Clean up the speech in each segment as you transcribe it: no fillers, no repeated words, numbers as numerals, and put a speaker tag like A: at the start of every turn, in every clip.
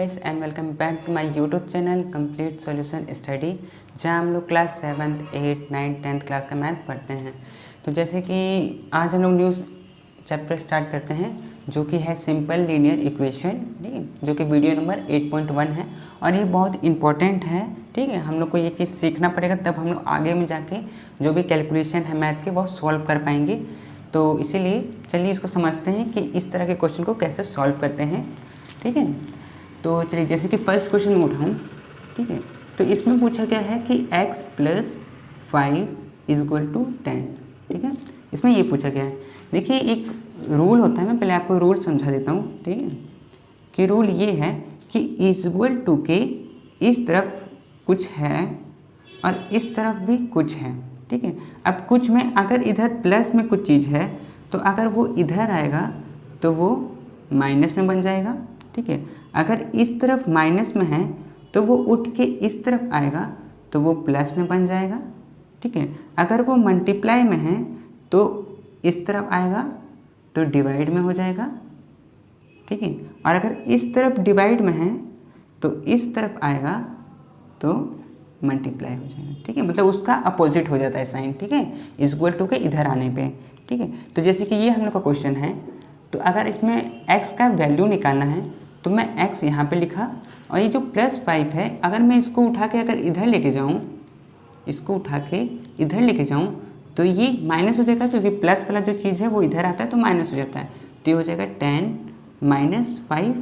A: Guys and welcome back to my YouTube channel complete solution study, जहां हम लोग class 7th 8th 9th 10th class का math पढ़ते हैं। तो जैसे कि आज हम लोग न्यू चैप्टर स्टार्ट करते हैं जो कि है सिंपल लीनियर इक्वेशन, ठीक है, जो कि वीडियो नंबर 8.1 है और ये बहुत इंपॉर्टेंट है। ठीक है, हम लोग को ये चीज़ सीखना पड़ेगा, तब हम लोग आगे में जाके जो भी कैलकुलेशन है मैथ के वो सॉल्व कर पाएंगे। तो इसीलिए चलिए इसको समझते हैं कि इस तरह के क्वेश्चन को कैसे सॉल्व करते हैं। ठीक है, तो चलिए जैसे कि फर्स्ट क्वेश्चन में उठाऊँ, ठीक है, तो इसमें पूछा गया है कि x + 5 = 10। ठीक है, इसमें ये पूछा गया है। देखिए एक रूल होता है, मैं पहले आपको रूल समझा देता हूँ। ठीक है, कि रूल ये है कि = के इस तरफ कुछ है और इस तरफ भी कुछ है। ठीक है, अब कुछ में अगर इधर प्लस में कुछ चीज़ है तो अगर वो इधर आएगा तो वो माइनस में बन जाएगा। ठीक है, अगर इस तरफ माइनस में है तो वो उठ के इस तरफ आएगा तो वो प्लस में बन जाएगा। ठीक है, अगर वो मल्टीप्लाई में है तो इस तरफ आएगा तो डिवाइड में हो जाएगा। ठीक है, और अगर इस तरफ डिवाइड में है तो इस तरफ आएगा तो मल्टीप्लाई हो जाएगा। ठीक है, मतलब उसका अपोजिट हो जाता है साइन। ठीक है, = के इधर आने पे। ठीक है, तो जैसे कि ये हम लोग का क्वेश्चन है, तो अगर इसमें x का वैल्यू निकालना है तो मैं x यहाँ पे लिखा, और ये जो +5 है अगर मैं इसको उठा के अगर इधर लेके जाऊँ, इसको उठा के इधर लेके जाऊँ तो ये माइनस हो जाएगा, क्योंकि प्लस वाला जो चीज़ है वो इधर आता है तो माइनस हो जाता है। तो ये हो जाएगा 10 - 5।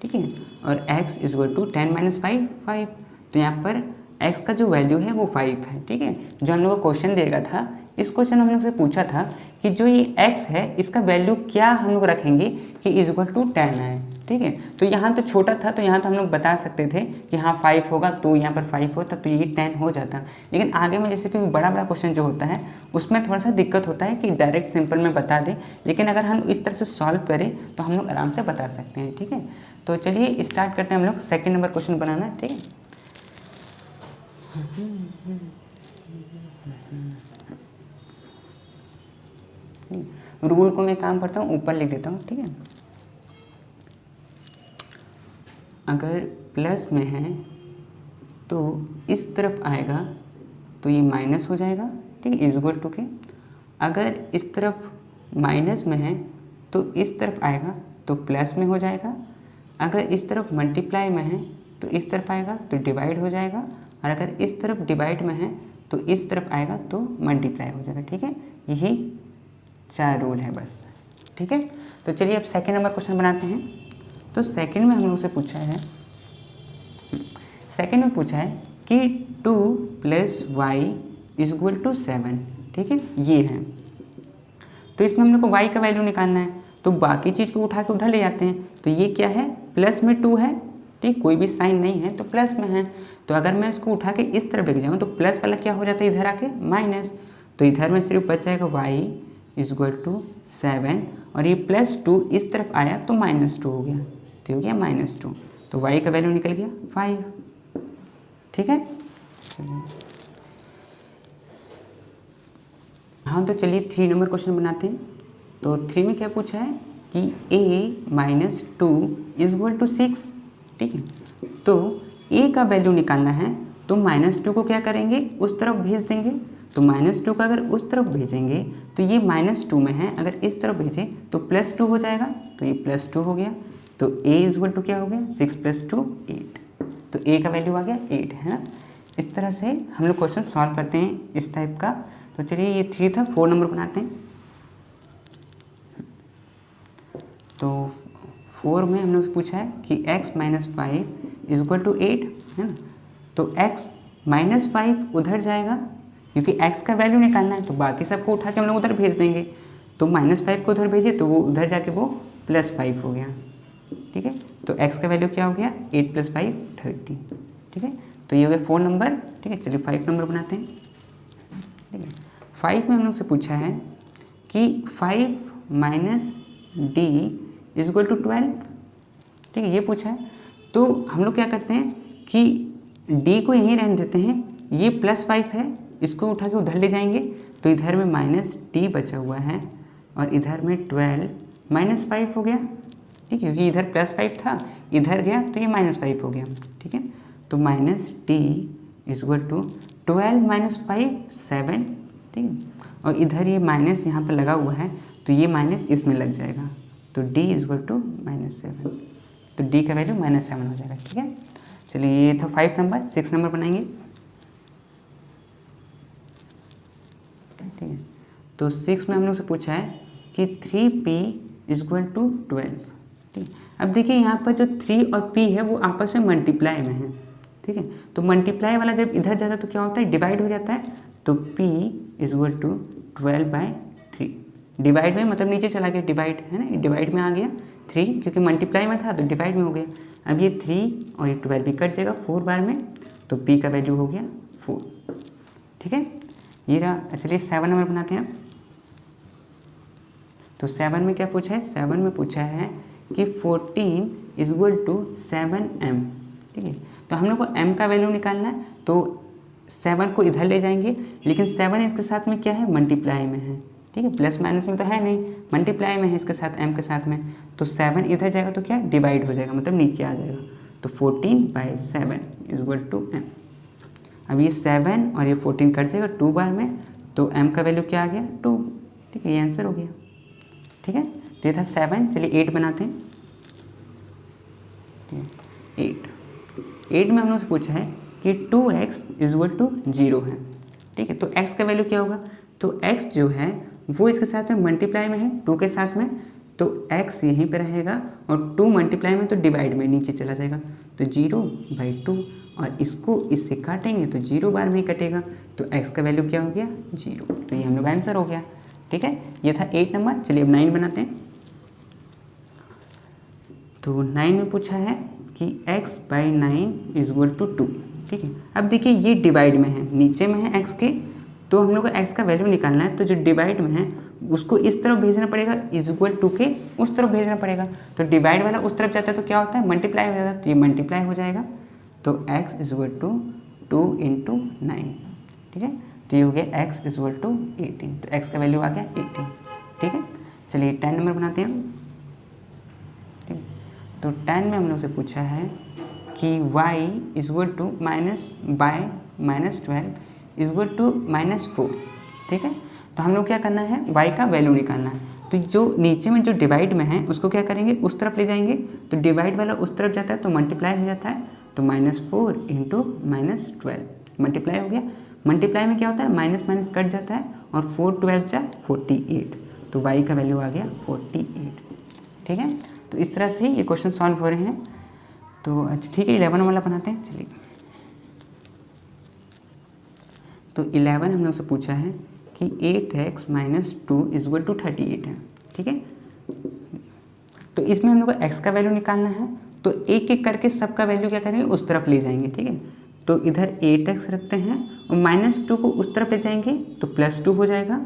A: ठीक है, और x = 10 - 5। तो यहाँ पर x का जो वैल्यू है वो 5 है। ठीक है, जो हम लोग को क्वेश्चन देगा था, इस क्वेश्चन हम लोग से पूछा था कि जो ये x है इसका वैल्यू क्या हम लोग रखेंगे कि = 10 है। ठीक है, तो यहाँ तो छोटा था तो यहाँ तो हम लोग बता सकते थे कि हाँ 5 होगा, तो यहाँ पर 5 होता तो ये 10 हो जाता। लेकिन आगे में जैसे कि बड़ा क्वेश्चन जो होता है उसमें थोड़ा सा दिक्कत होता है कि डायरेक्ट सिंपल में बता दें, लेकिन अगर हम इस तरह से सॉल्व करें तो हम लोग आराम से बता सकते हैं। ठीक है, तो चलिए स्टार्ट करते हैं हम लोग सेकेंड नंबर क्वेश्चन बनाना। ठीक है, रूल को मैं काम करता हूँ ऊपर लिख देता हूँ। ठीक है, अगर प्लस में है तो इस तरफ आएगा तो ये माइनस हो जाएगा। ठीक है, = के। अगर इस तरफ माइनस में है तो इस तरफ आएगा तो प्लस में हो जाएगा। अगर इस तरफ मल्टीप्लाई में है तो इस तरफ आएगा तो डिवाइड हो जाएगा, और अगर इस तरफ डिवाइड में है तो इस तरफ आएगा तो मल्टीप्लाई हो जाएगा। ठीक है, यही 4 रूल है बस। ठीक है, तो चलिए अब सेकेंड नंबर क्वेश्चन बनाते हैं। तो सेकेंड में हम लोग से पूछा है, सेकेंड में पूछा है कि 2 + y = 7। ठीक है, ये है। तो इसमें हम लोग को y का वैल्यू निकालना है, तो बाकी चीज़ को उठा के उधर ले जाते हैं। तो ये क्या है, प्लस में 2 है। ठीक, कोई भी साइन नहीं है तो प्लस में है। तो अगर मैं इसको उठा के इस तरफ लेके जाऊँ तो प्लस वाला क्या हो जाता है इधर आके माइनस। तो इधर में सिर्फ बच जाएगा y = 7, और ये +2 इस तरफ आया तो -2 हो गया, तो हो गया -2। तो y का वैल्यू निकल गया 5। ठीक है, हाँ, तो चलिए 3 नंबर क्वेश्चन बनाते हैं। तो 3 में क्या पूछा है कि a - 2 = 6। ठीक है, तो a का वैल्यू निकालना है तो -2 को क्या करेंगे, उस तरफ भेज देंगे। तो -2 का अगर उस तरफ भेजेंगे तो ये -2 में है, अगर इस तरफ भेजें तो +2 हो जाएगा, तो ये +2 हो गया। तो a = क्या हो गया, 6 + 2 8। तो a का वैल्यू आ गया 8 है ना। इस तरह से हम लोग क्वेश्चन सॉल्व करते हैं इस टाइप का। तो चलिए ये 3 था, 4 नंबर बनाते हैं। तो 4 में हम लोग से पूछा है कि x - 5 = 8 है ना। तो x - 5 उधर जाएगा, क्योंकि x का वैल्यू निकालना है, तो बाकी सबको उठा के हम लोग उधर भेज देंगे। तो -5 को उधर भेजे तो वो उधर जाके वो +5 हो गया। ठीक है, तो x का वैल्यू क्या हो गया, 8 + 5 30। ठीक है, तो ये हो गया 4 नंबर। ठीक है, चलिए 5 नंबर बनाते हैं। ठीक है, 5 में हम लोग से पूछा है कि 5 - d = 12। ठीक है, ये पूछा है। तो हम लोग क्या करते हैं कि d को यहीं रहने देते हैं, ये +5 है, इसको उठा के उधर ले जाएंगे तो इधर में -d बचा हुआ है, और इधर में 12 - 5 हो गया। ठीक है, क्योंकि इधर +5 था, इधर गया तो ये -5 हो गया। ठीक है, तो माइनस डी इक्वल टू 12 - 5 7। ठीक है, और इधर ये माइनस यहाँ पर लगा हुआ है तो ये माइनस इसमें लग जाएगा, तो d इक्वल टू -7, तो d का वैल्यू -7 हो जाएगा। ठीक है, चलिए ये था 5 नंबर। 6 नंबर बनाएंगे। ठीक है, तो 6 में हम लोग से पूछा है कि 3p इक्वल टू 12। ठीक है, अब देखिए यहाँ पर जो 3 और p है वो आपस में मल्टीप्लाई में है। ठीक है, तो मल्टीप्लाई वाला जब इधर जाता है तो क्या होता है, डिवाइड हो जाता है, तो p इक्वल टू 12/3। डिवाइड में मतलब नीचे चला गया, डिवाइड है ना, डिवाइड में आ गया 3, क्योंकि मल्टीप्लाई में था तो डिवाइड में हो गया। अब ये 3 और ये 12 भी कट जाएगा 4 बार में, तो p का वैल्यू हो गया 4। ठीक है, ये रहा। चलिए 7 नंबर बनाते हैं। तो 7 में क्या पूछा है, 7 में पूछा है कि 14 इक्वल टू 7m। ठीक है, तो हम लोग को m का वैल्यू निकालना है, तो 7 को इधर ले जाएंगे, लेकिन 7 इसके साथ में क्या है, मल्टीप्लाई में है। ठीक है, प्लस माइनस में तो है नहीं, मल्टीप्लाई में है इसके साथ, m के साथ में, तो 7 इधर जाएगा तो क्या डिवाइड हो जाएगा, मतलब नीचे आ जाएगा, तो 14/7 इक्वल टू m। अब ये 7 और ये 14 कट जाएगा 2 बार में, तो m का वैल्यू क्या आ गया 2। ठीक है, ये आंसर हो गया। ठीक है, तो ये था 7। चलिए 8 बनाते हैं। 8 में हम लोग से पूछा है कि 2x इक्वल टू 0 है। ठीक है, तो x का वैल्यू क्या होगा, तो x जो है वो इसके साथ में मल्टीप्लाई में है 2 के साथ में, तो x यहीं पे रहेगा, और 2 मल्टीप्लाई में तो डिवाइड में नीचे चला जाएगा, तो 0/2, और इसको इससे काटेंगे तो 0 बार में ही कटेगा, तो x का वैल्यू क्या हो गया 0। तो ये हम लोग आंसर हो गया। ठीक है, ये था 8 नंबर। चलिए अब 9 बनाते हैं। तो 9 में पूछा है कि x/9 इक्वल टू 2। ठीक है, अब देखिए ये डिवाइड में है, नीचे में है x के, तो हम लोग को x का वैल्यू निकालना है, तो जो डिवाइड में है उसको इस तरफ भेजना पड़ेगा, इक्वल टू के उस तरफ भेजना पड़ेगा, तो डिवाइड वाला उस तरफ जाता है तो क्या होता है, मल्टीप्लाई हो जाता है, तो ये मल्टीप्लाई हो जाएगा, तो x इक्वल टू 2 × 9। ठीक है, तो ये हो गया x इक्वल टू 18, तो x का वैल्यू आ गया 18। ठीक है, चलिए 10 नंबर बनाते हैं। ठीक, तो 10 में हम लोग से पूछा है कि y equal to -12 equal to -4। ठीक है, तो हम लोग क्या करना है, y का वैल्यू निकालना है, तो जो नीचे में जो डिवाइड में है उसको क्या करेंगे, उस तरफ ले जाएंगे, तो डिवाइड वाला उस तरफ जाता है तो मल्टीप्लाई हो जाता है, तो -4 × -12 मल्टीप्लाई हो गया। मल्टीप्लाई में क्या होता है, माइनस माइनस कट जाता है, और 4 12 जा 48, तो y का वैल्यू आ गया 48। ठीक है, तो इस तरह से ही ये क्वेश्चन सॉल्व हो रहे हैं। तो अच्छा ठीक है, 11 वाला बनाते हैं। चलिए, तो 11 हम लोग से पूछा है कि 8x - 2 इक्वल टू 38 है। ठीक है, तो इसमें हम लोग को x का वैल्यू निकालना है, तो एक एक करके सबका वैल्यू क्या करेंगे, उस तरफ ले जाएंगे। ठीक है, तो इधर 8x रखते हैं और -2 को उस तरफ ले जाएंगे तो +2 हो जाएगा,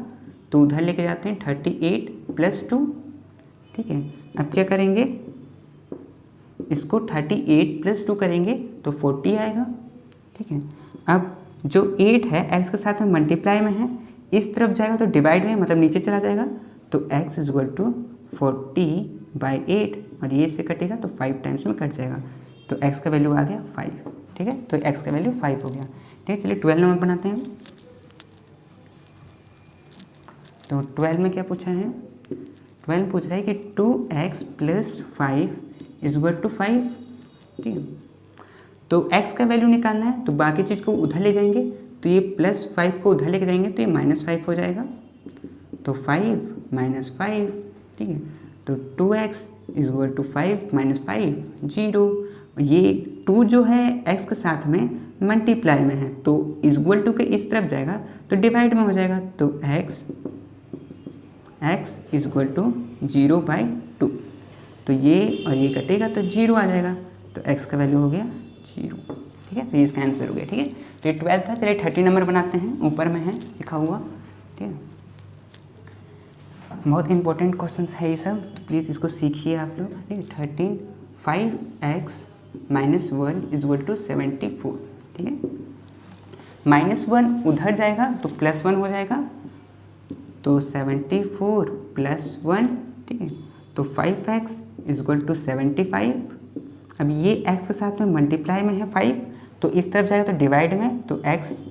A: तो उधर लेके जाते हैं 38 + 2। ठीक है, अब क्या करेंगे, इसको 38 + 2 करेंगे तो 40 आएगा। ठीक है, अब जो 8 है x के साथ में मल्टीप्लाई में है, इस तरफ जाएगा तो डिवाइड में, मतलब नीचे चला जाएगा, तो x इक्वल टू 40/8, और ये इससे कटेगा तो 5 टाइम्स में कट जाएगा, तो x का वैल्यू आ गया 5। ठीक है, तो x का वैल्यू 5 हो गया। ठीक है, चलिए 12 नंबर बनाते हैं। तो 12 में क्या पूछा है, 12 पूछ रहा है कि 2x + 5 इक्वल टू 5। ठीक है, तो x का वैल्यू निकालना है, तो बाकी चीज़ को उधर ले जाएंगे, तो ये +5 को उधर लेके जाएंगे तो ये -5 हो जाएगा, तो 5 - 5। ठीक है, तो 2x इक्वल टू 5 - 5 0। ये 2 जो है x के साथ में मल्टीप्लाई में है, तो इक्वल टू के इस तरफ जाएगा तो डिवाइड में हो जाएगा, तो x इक्वल टू 0/2, तो ये और ये कटेगा तो 0 आ जाएगा, तो x का वैल्यू हो गया 0। ठीक है, तो ये इसका आंसर हो गया। ठीक है, तो ये 12 था। चलिए 13 नंबर बनाते हैं, ऊपर में है लिखा हुआ। ठीक है, बहुत इंपॉर्टेंट क्वेश्चंस है ये सब, तो प्लीज़ इसको सीखिए आप लोग। ठीक है, 13 5x - 1 इक्वल टू 74। ठीक है, -1 उधर जाएगा तो +1 हो जाएगा, तो 74 + 1। ठीक है, तो 5x इक्वल टू 75। अब ये x के साथ में मल्टीप्लाई में है 5, तो इस तरफ जाएगा तो डिवाइड में, तो x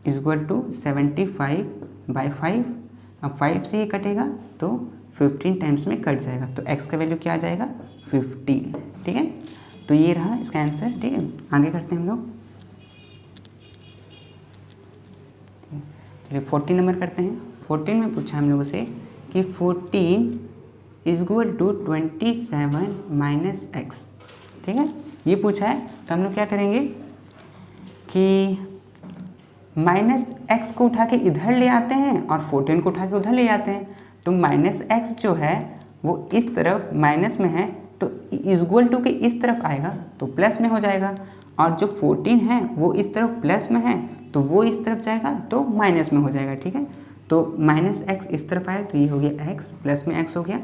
A: इक्वल टू 75/5। अब 5 से ये कटेगा तो 15 टाइम्स में कट जाएगा, तो x का वैल्यू क्या आ जाएगा 15। ठीक है, तो ये रहा इसका आंसर। ठीक है, आगे करते हैं हम लोग। चलिए 14 नंबर करते हैं। 14 में पूछा हम लोगों से कि 14 इक्वल टू 27 माइनस एक्स। ठीक है, ये पूछा है तो हम लोग क्या करेंगे कि माइनस एक्स को उठा के इधर ले आते हैं और 14 को उठा के उधर ले जाते हैं। तो माइनस एक्स जो है वो इस तरफ माइनस में है, तो इक्वल टू के इस तरफ आएगा तो प्लस में हो जाएगा, और जो 14 है वो इस तरफ प्लस में है तो वो इस तरफ जाएगा तो माइनस में हो जाएगा। ठीक है, तो माइनस एक्स इस तरफ आया तो ये हो गया एक्स, प्लस में एक्स हो गया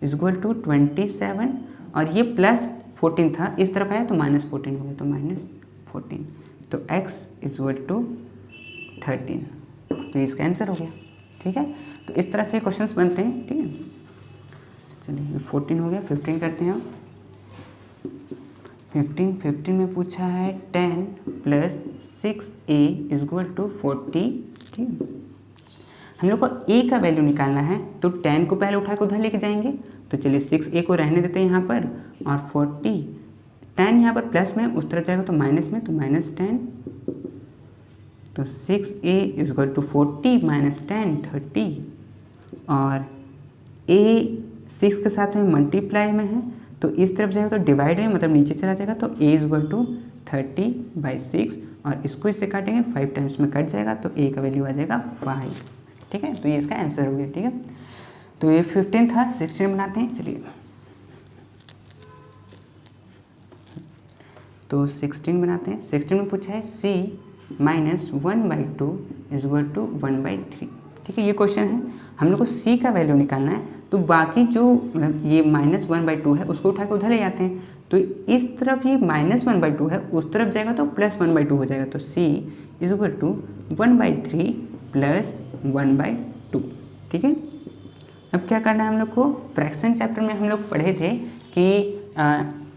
A: इक्वल टू 27, और ये प्लस 14 था, इस तरफ आया तो माइनस 14 हो गया, तो माइनस 14, तो एक्स इक्वल टू 13। तो इसका आंसर हो गया। ठीक है, तो इस तरह से क्वेश्चंस बनते हैं। ठीक है, चलिए 14 हो गया, 15 करते हैं अब। 15 में पूछा है 10 प्लस 6a इक्वल टू 40। ठीक है, हम लोग को a का वैल्यू निकालना है, तो 10 को पहले उठा के उधर लेके जाएंगे, तो चलिए 6a को रहने देते हैं यहाँ पर, और 40 10 यहाँ पर प्लस में, उस तरफ जाएगा तो माइनस में, तो -10, तो 6a इक्वल टू 40 माइनस 10 30, और a 6 के साथ में मल्टीप्लाई में है तो इस तरफ जाएगा तो डिवाइड में, मतलब नीचे चला जाएगा, तो a इक्वल टू 30/6, और इसको इससे काटेंगे 5 टाइम्स में कट जाएगा, तो a का वैल्यू आ जाएगा 5। ठीक है, तो ये इसका आंसर हो गया। ठीक है, तो ये 15 था। 16 बनाते हैं। चलिए, तो 16 बनाते हैं। 16 में पूछा है c माइनस 1/2 इक्वल टू 1/3। ठीक है, ये क्वेश्चन है, हम लोग को c का वैल्यू निकालना है, तो बाकी जो ये -1/2 है उसको उठा के उधर ले जाते हैं, तो इस तरफ ये -1/2 है, उस तरफ जाएगा तो +1/2 हो जाएगा, तो c इक्वल टू 1/3 प्लस 1/2। ठीक है, अब क्या करना है हम लोग को, फ्रैक्शन चैप्टर में हम लोग पढ़े थे कि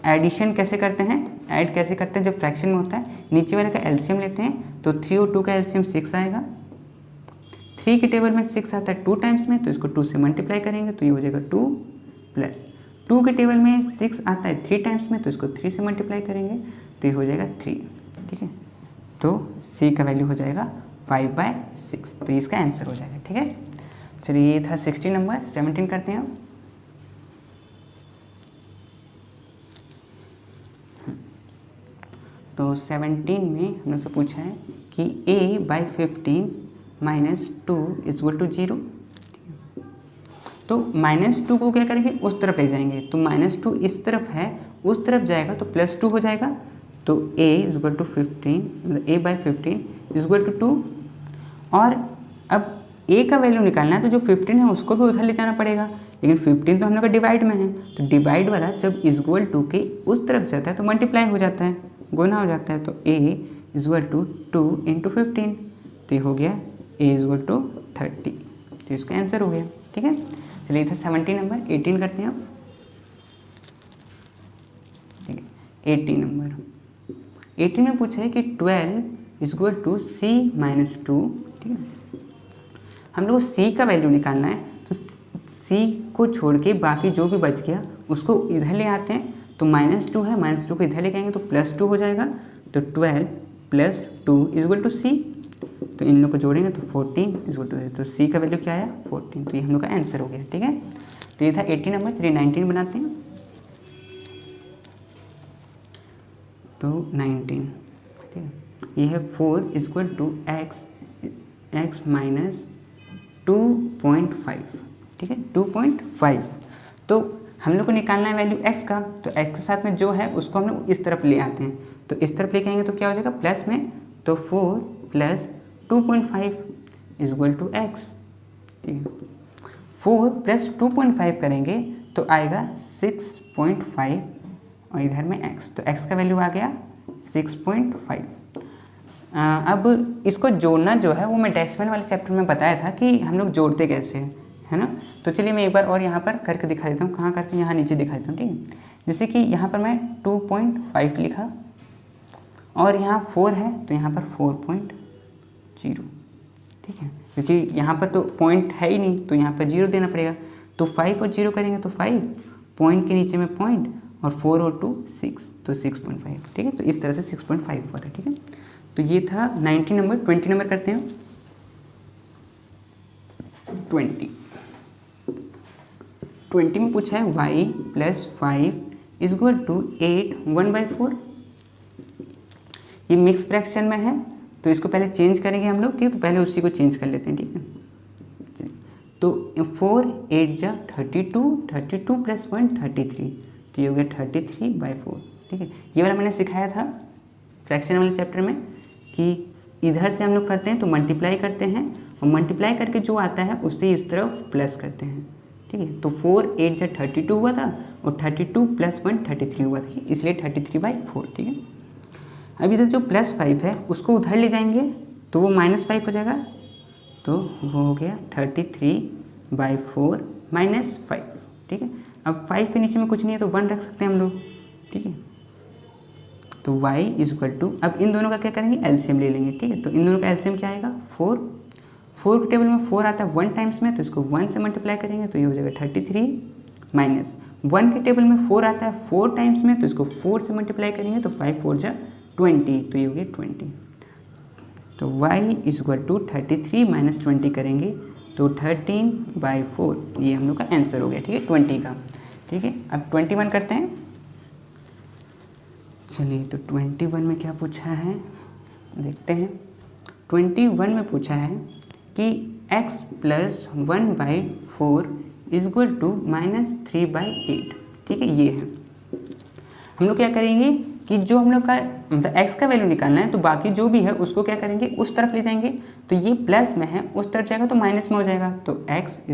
A: एडिशन कैसे करते हैं, ऐड कैसे करते हैं जब फ्रैक्शन में होता है। नीचे वाले का एलसीएम लेते हैं, तो 3 और 2 का एलसीएम 6 आएगा। 3 के टेबल में 6 आता है 2 टाइम्स में, तो इसको 2 से मल्टीप्लाई करेंगे तो ये हो जाएगा 2, प्लस 2 के टेबल में 6 आता है 3 टाइम्स में, तो इसको 3 से मल्टीप्लाई करेंगे तो ये हो जाएगा 3। ठीक है, तो c का वैल्यू हो जाएगा 5/6, तो इसका आंसर हो जाएगा। ठीक है, चलिए ये था 16 नंबर। 17 करते हैं अब। तो 17 में हम लोग से पूछा है कि a/15 माइनस 2 इक्वल टू 0। तो -2 को क्या करेंगे, उस तरफ ले जाएंगे, तो -2 इस तरफ है, उस तरफ जाएगा तो +2 हो जाएगा, तो a इक्वल टू 15, मतलब a/15 इक्वल टू 2। और अब a का वैल्यू निकालना है, तो जो 15 है उसको भी उधर ले जाना पड़ेगा, लेकिन 15 तो हम लोग का डिवाइड में है, तो डिवाइड वाला जब इक्वल टू के उस तरफ जाता है तो मल्टीप्लाई हो जाता है, गुना हो जाता है, तो a इक्वल टू 2 × 15, तो ये हो गया a इक्वल टू 30, तो इसका आंसर हो गया। ठीक है, चलिए था 17 नंबर। 18 करते हैं अब। ठीक है, 18 नंबर। 18 में पूछा है कि 12 इक्वल टू c माइनस 2। ठीक है, हम लोग को c का वैल्यू निकालना है, तो c को छोड़ के बाकी जो भी बच गया उसको इधर ले आते हैं, तो -2 है, -2 को इधर ले आएंगे तो +2 हो जाएगा, तो 12 + 2 इक्वल टू c, तो इन लोग को जोड़ेंगे तो 14 इक्वल टू, तो c का वैल्यू क्या आया 14, तो ये हम लोग का आंसर हो गया। ठीक है, तो ये था 18 नंबर। चलिए 19 बनाते हैं। तो 19, ठीक है, ये है 4 इक्वल टू x माइनस 2.5। ठीक है, 2.5, तो हम लोग को निकालना है वैल्यू x का, तो x के साथ में जो है उसको हम लोग इस तरफ ले आते हैं, तो इस तरफ लेके आएंगे तो क्या हो जाएगा प्लस में, तो 4 + 2.5 इक्वल टू x। ठीक है, 4 + 2.5 करेंगे तो आएगा 6.5, और इधर में x, तो x का वैल्यू आ गया 6.5। अब इसको जोड़ना जो है वो मैं डेसिमल वाले चैप्टर में बताया था कि हम लोग जोड़ते कैसे हैं, है ना। तो चलिए मैं एक बार और यहाँ पर करके दिखा देता हूँ, कहाँ करके, यहाँ नीचे दिखा देता हूँ, ठीक है। जैसे कि यहाँ पर मैं 2.5 लिखा और यहाँ 4 है तो यहाँ पर 4.0, ठीक है, क्योंकि यहाँ पर तो पॉइंट है ही नहीं तो यहाँ पर 0 देना पड़ेगा। तो 5 और 0 करेंगे तो 5, पॉइंट के नीचे में पॉइंट, और 4 और 2 6, तो 6.5, ठीक है। तो इस तरह से 6.5 हुआ था, ठीक है। तो ये था 19 नंबर। 20 नंबर करते हैं। 20 में पूछा है y + 5 = 8 1/4। ये मिक्स फ्रैक्शन में है तो इसको पहले चेंज करेंगे हम लोग, ठीक है। तो पहले उसी को चेंज कर लेते हैं, ठीक है। चलिए, तो 4 8 जा 32, 32 + 1 33, तो ये हो गया 33/4, ठीक है। ये वाला मैंने सिखाया था फ्रैक्शन वाले चैप्टर में कि इधर से हम लोग करते हैं तो मल्टीप्लाई करते हैं और मल्टीप्लाई करके जो आता है उससे इस तरफ प्लस करते हैं, ठीक है। तो 4 8 जा 32 हुआ था और 32 + 1 33 हुआ था, इसलिए 33/4, ठीक है। अब इधर जो +5 है उसको उधर ले जाएंगे तो वो -5 हो जाएगा, तो वो हो गया 33/4 -5, ठीक है। अब 5 के नीचे में कुछ नहीं है तो 1 रख सकते हैं हम लोग, ठीक है। तो y = अब इन दोनों का क्या करेंगे, एलसीएम ले लेंगे, ठीक है। तो इन दोनों का एलसीएम क्या आएगा, 4 के टेबल में 4 आता है 1 टाइम्स में, तो इसको 1 से मल्टीप्लाई करेंगे तो ये हो जाएगा 33, माइनस 1 के टेबल में 4 आता है 4 टाइम्स में, तो इसको 4 से मल्टीप्लाई करेंगे तो 5 4 जा 20, तो ये हो गया 20। तो y = 33 - 20 करेंगे तो 13/4, ये हम लोग का आंसर हो गया, ठीक है, 20 का, ठीक है। अब 21 करते हैं। चलिए, तो 21 में क्या पूछा है देखते हैं। 21 में पूछा है कि x + 1/4 = -3/8, ठीक है। ये है, हम लोग क्या करेंगे कि जो हम लोग का मतलब x का वैल्यू निकालना है तो बाकी जो भी है उसको क्या करेंगे, उस तरफ ले जाएंगे। तो ये प्लस में है, उस तरफ जाएगा तो माइनस में हो जाएगा। तो x =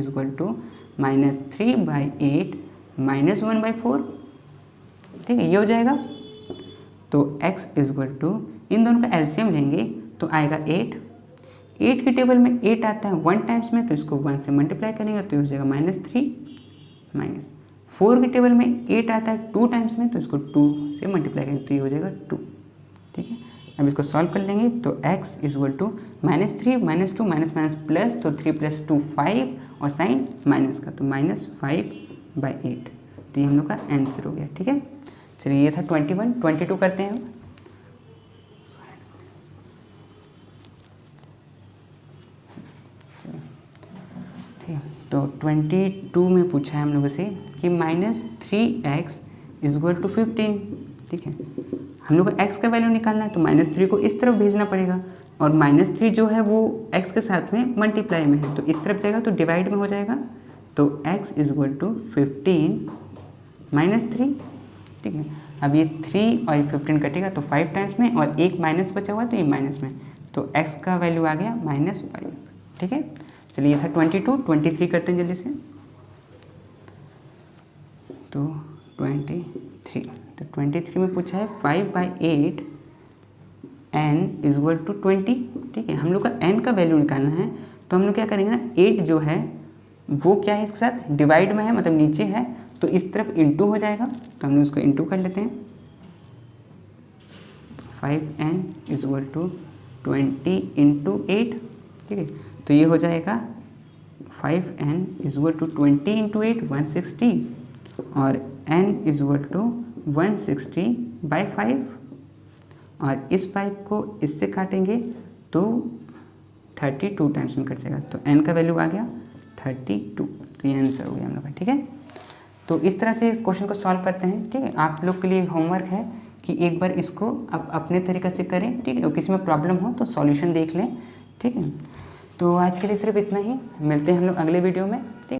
A: -3/8 - 1/4, ठीक है, ये हो जाएगा। तो x = इन दोनों का एलसीएम लेंगे तो आएगा 8 के टेबल में 8 आता है 1 टाइम्स में, तो इसको 1 से मल्टीप्लाई करेंगे तो हो जाएगा -3, माइनस 4 के टेबल में 8 आता है 2 टाइम्स में, तो इसको 2 से मल्टीप्लाई करेंगे तो ये हो जाएगा 2, ठीक है। अब इसको सॉल्व कर लेंगे तो x = -3 - 2 प्लस, तो 3 + 2 5 और साइन माइनस का, तो -5/8, तो ये हम लोग का आंसर हो गया, ठीक है। चलिए, ये था 21। 22 करते हैं। ठीक है, तो 22 में पूछा है हम लोगों से कि -3x = 15, ठीक है। हम लोग को x का वैल्यू निकालना है तो -3 को इस तरफ भेजना पड़ेगा और -3 जो है वो x के साथ में मल्टीप्लाई में है तो इस तरफ जाएगा तो डिवाइड में हो जाएगा। तो x = 15 - 3, ठीक है। अब ये 3 और 15 कटेगा तो 5 टाइम्स में और एक माइनस बचा हुआ है तो ये माइनस में, तो x का वैल्यू आ गया -5, ठीक है। चलिए, ये था 22। 23 करते हैं जल्दी से। तो 23 में पूछा है 5/8 n = 20, ठीक है। हम लोग का n का वैल्यू निकालना है तो हम लोग क्या करेंगे ना, 8 जो है वो क्या है इसके साथ डिवाइड में है, मतलब नीचे है तो इस तरफ इंटू हो जाएगा, तो हम लोग उसको इंटू कर लेते हैं। 5n = 20 × 8, ठीक है। तो ये हो जाएगा 5n = 20 × 8 160 और n = 160/5 और इस 5 को इससे काटेंगे तो 32 टाइम्स में कट जाएगा, तो n का वैल्यू आ गया 32, तो ये आंसर हो गया हम लोग का, ठीक है। तो इस तरह से क्वेश्चन को सॉल्व करते हैं, ठीक है। आप लोग के लिए होमवर्क है कि एक बार इसको आप अपने तरीक़े से करें, ठीक है। और किसी में प्रॉब्लम हो तो सॉल्यूशन देख लें, ठीक है। तो आज के लिए सिर्फ इतना ही, मिलते हैं हम लोग अगले वीडियो में, ठीक।